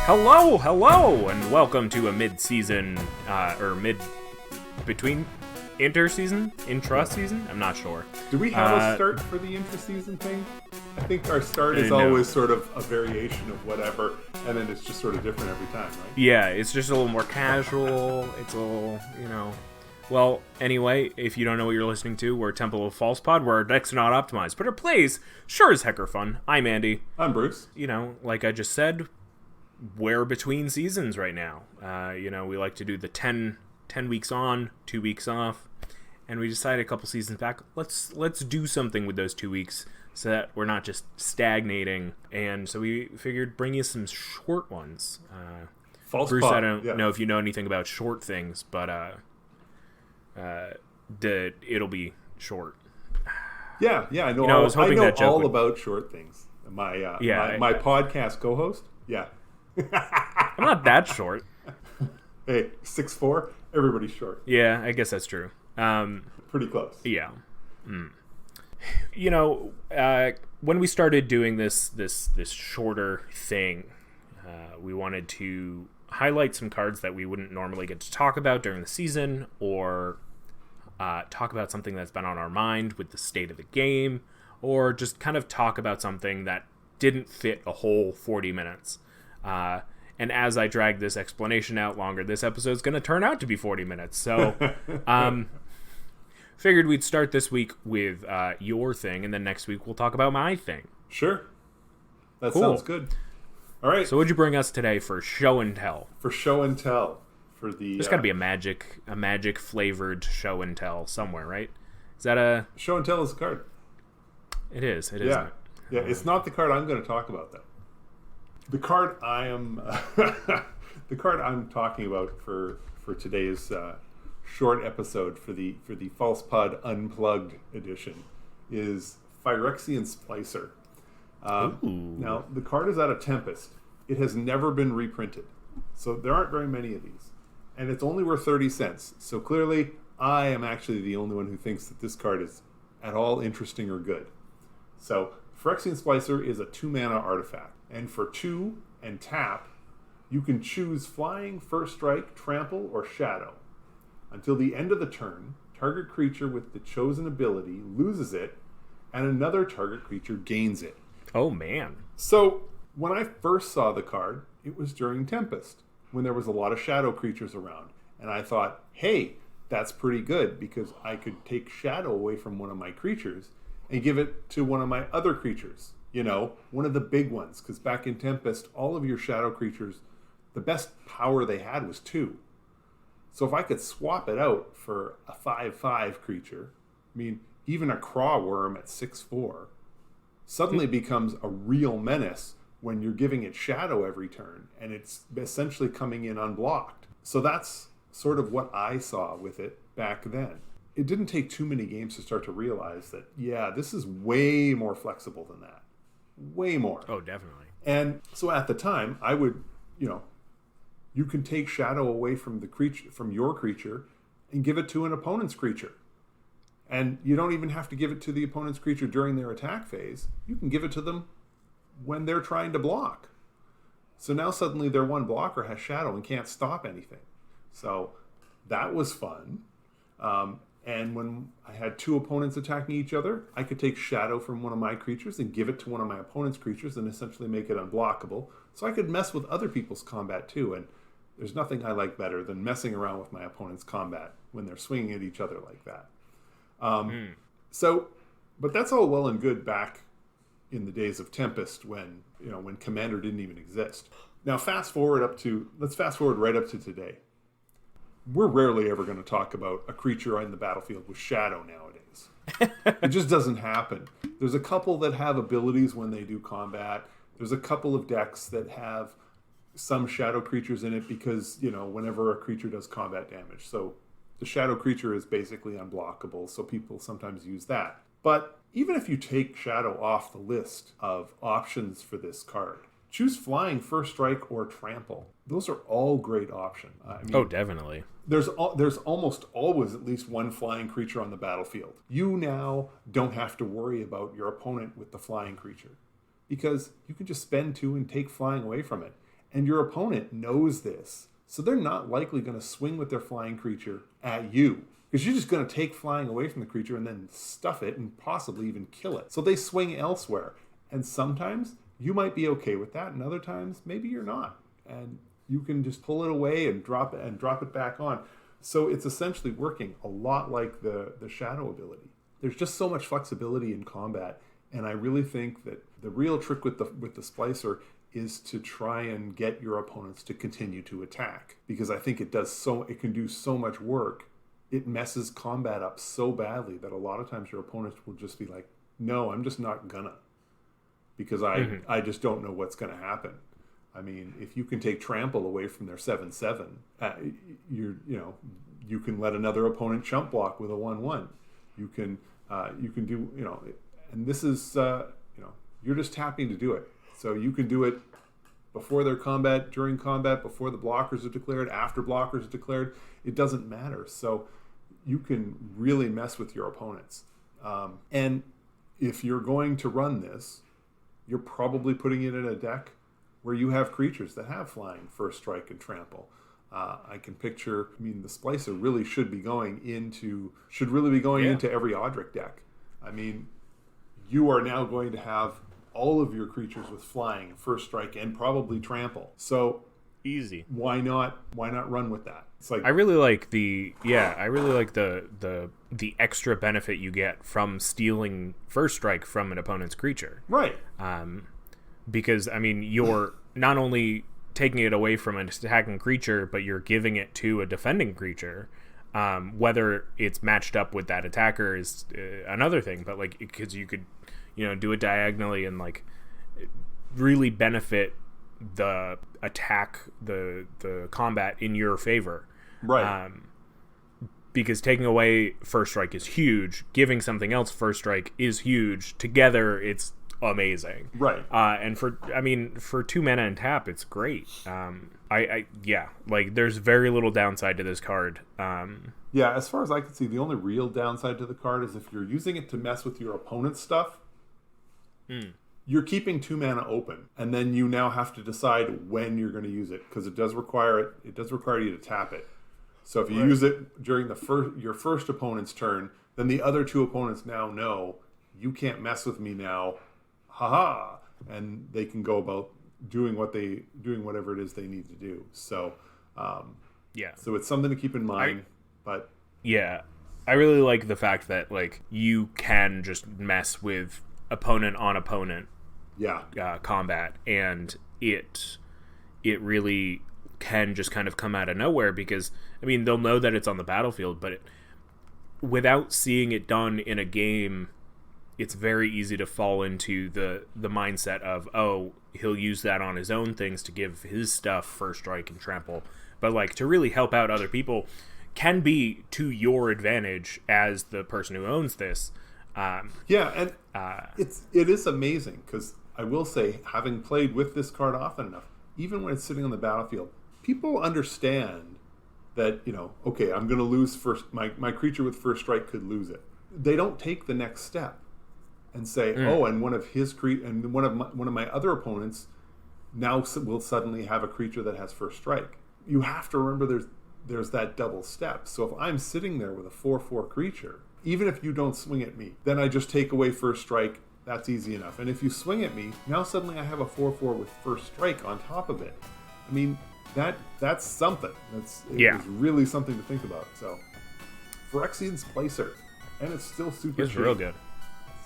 Hello, and welcome to a mid-season, intra-season? I'm not sure. Do we have a start for the intra-season thing? I think our start is No. always sort of a variation of whatever, and then it's just sort of different every time, right? Yeah, it's just a little more casual. It's a little, Well, anyway, if you don't know what you're listening to, we're Temple of False Pod, where our decks are not optimized, but our plays sure as heck are fun. I'm Andy. I'm Bruce. Like I just said, we're between seasons right now. We like to do the 10 weeks on, 2 weeks off, and we decided a couple seasons back, let's do something with those 2 weeks so that we're not just stagnating. And so we figured bring you some short ones. False Bruce, Pod. I don't know if you know anything about short things, but it'll be short. Yeah, I know. I was hoping that joke all would... about short things. My podcast co-host. Yeah. I'm not that short. Hey, 6'4", everybody's short. Yeah, I guess that's true. Pretty close. Yeah. When we started doing this shorter thing, we wanted to highlight some cards that we wouldn't normally get to talk about during the season, or talk about something that's been on our mind with the state of the game, or just kind of talk about something that didn't fit a whole 40 minutes. And as I drag this explanation out longer, this episode's going to turn out to be 40 minutes. So figured we'd start this week with your thing, and then next week we'll talk about my thing. Sure. That Cool. sounds good. All right. So what'd you bring us today for show and tell? For show and tell. For the There's got to be a magic flavored show and tell somewhere, right? Is that a... Show and tell is a card. It is. It is. Yeah. Yeah, it's not the card I'm going to talk about, though. The card I'm talking about for today's short episode for the False Pod Unplugged edition is Phyrexian Splicer. Now, the card is out of Tempest. It has never been reprinted, so there aren't very many of these, and it's only worth 30 cents. So clearly, I am actually the only one who thinks that this card is at all interesting or good. So, Phyrexian Splicer is a 2-mana artifact, and for 2 and tap, you can choose Flying, First Strike, Trample, or Shadow. Until the end of the turn, target creature with the chosen ability loses it, and another target creature gains it. Oh, man. So, when I first saw the card, it was during Tempest, when there was a lot of shadow creatures around, and I thought, hey, that's pretty good, because I could take shadow away from one of my creatures and give it to one of my other creatures. One of the big ones, because back in Tempest, all of your shadow creatures, the best power they had was 2. So if I could swap it out for a 5/5 creature, even a craw worm at 6/4, suddenly becomes a real menace when you're giving it shadow every turn, and it's essentially coming in unblocked. So that's sort of what I saw with it back then. It didn't take too many games to start to realize that, this is way more flexible than that. Way more. Oh, definitely. And so at the time, I would, you can take shadow away from the creature, from your creature, and give it to an opponent's creature. And you don't even have to give it to the opponent's creature during their attack phase. You can give it to them when they're trying to block. So now suddenly their one blocker has shadow and can't stop anything. So that was fun. And when I had 2 opponents attacking each other, I could take shadow from one of my creatures and give it to one of my opponent's creatures and essentially make it unblockable. So I could mess with other people's combat too. And there's nothing I like better than messing around with my opponent's combat when they're swinging at each other like that. But that's all well and good back in the days of Tempest when Commander didn't even exist. Now let's fast forward right up to today. We're rarely ever going to talk about a creature in the battlefield with shadow nowadays. It just doesn't happen. There's a couple that have abilities when they do combat. There's a couple of decks that have some shadow creatures in it because, whenever a creature does combat damage. So the shadow creature is basically unblockable, so people sometimes use that. But even if you take shadow off the list of options for this card, choose Flying, First Strike, or Trample. Those are all great options. Oh, definitely. There's almost always at least one flying creature on the battlefield. You now don't have to worry about your opponent with the flying creature because you can just spend 2 and take flying away from it. And your opponent knows this. So they're not likely going to swing with their flying creature at you. Because you're just going to take flying away from the creature and then stuff it and possibly even kill it. So they swing elsewhere. And sometimes you might be okay with that, and other times maybe you're not. And you can just pull it away and drop it back on. So it's essentially working a lot like the shadow ability. There's just so much flexibility in combat, and I really think that the real trick with the Splicer is to try and get your opponents to continue to attack, because I think it can do so much work. It messes combat up so badly that a lot of times your opponents will just be like, no, I'm just not gonna, because I just don't know what's gonna happen. I mean, if you can take trample away from their 7/7, you can let another opponent chump block with a 1/1. You can do, and this is you're just tapping to do it. So you can do it before their combat, during combat, before the blockers are declared, after blockers are declared. It doesn't matter. So you can really mess with your opponents. And if you're going to run this, you're probably putting it in a deck where you have creatures that have flying, first strike, and trample. I can picture, the Splicer really should be going into every Audric deck. I mean, you are now going to have all of your creatures with flying, first strike, and probably trample. So easy. Why not run with that? It's like, I really like the extra benefit you get from stealing first strike from an opponent's creature. Right. Because you're not only taking it away from an attacking creature, but you're giving it to a defending creature. Whether it's matched up with that attacker is another thing, but because you could, do it diagonally and really benefit the attack, the combat in your favor. Right. Because taking away first strike is huge. Giving something else first strike is huge. Together, it's amazing. Right. And for 2 mana and tap, it's great. There's very little downside to this card. Yeah, as far as I can see, the only real downside to the card is if you're using it to mess with your opponent's stuff, you're keeping 2 mana open, and then you now have to decide when you're going to use it, because it does require you to tap it. So if you use it during your first opponent's turn, then the other 2 opponents now know you can't mess with me now. Haha, and they can go about doing whatever it is they need to do. So, so it's something to keep in mind. But yeah, I really like the fact that you can just mess with opponent on opponent, combat, and it really can just kind of come out of nowhere, because they'll know that it's on the battlefield, but without seeing it done in a game, it's very easy to fall into the mindset of, oh, he'll use that on his own things to give his stuff first strike and trample. But to really help out other people can be to your advantage as the person who owns this. It is amazing, because I will say, having played with this card often enough, even when it's sitting on the battlefield, people understand that, okay, I'm going to lose first. My creature with first strike could lose it. They don't take the next step and say, oh, and one of my other opponents now will suddenly have a creature that has first strike. You have to remember there's that double step. So if I'm sitting there with a 4/4 creature, even if you don't swing at me, then I just take away first strike. That's easy enough. And if you swing at me, now suddenly I have a 4/4 with first strike on top of it. That's something. It's really something to think about. So, Phyrexian Splicer, and it's still super. It's real good.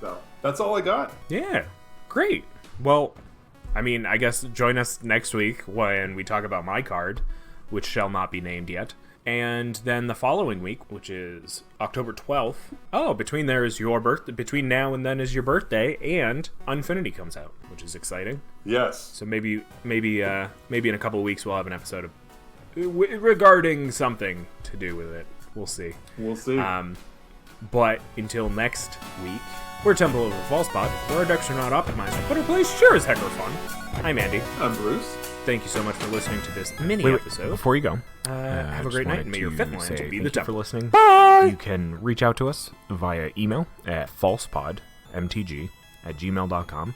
So that's all I got. Yeah, great. Well, I guess join us next week when we talk about my card, which shall not be named yet. And then the following week, which is October 12th. Oh, between now and then is your birthday, and Unfinity comes out, which is exciting. Yes. So maybe in a couple of weeks we'll have an episode regarding something to do with it. We'll see. But until next week, we're Temple of the False Pod, where our decks are not optimized, but our plays sure as heck are fun. I'm Andy. I'm Bruce. Thank you so much for listening to this mini episode. Before you go, have a great night, and may your fifth land be the temple. For listening. Bye! You can reach out to us via email at falsepodmtg@gmail.com,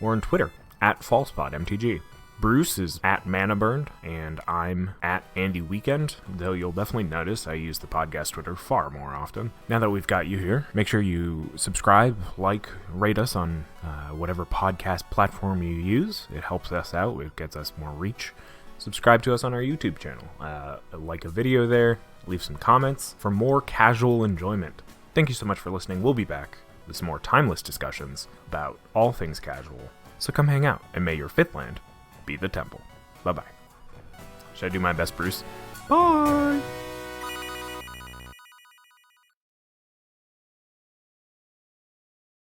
or on Twitter @falsepodmtg. Bruce is at ManaBurned, and I'm at Andy Weekend, though you'll definitely notice I use the podcast Twitter far more often. Now that we've got you here, make sure you subscribe, like, rate us on whatever podcast platform you use. It helps us out. It gets us more reach. Subscribe to us on our YouTube channel. Like a video there. Leave some comments for more casual enjoyment. Thank you so much for listening. We'll be back with some more timeless discussions about all things casual. So come hang out, and may your fifth land be the temple. Bye-bye. Should I do my best, Bruce? Bye!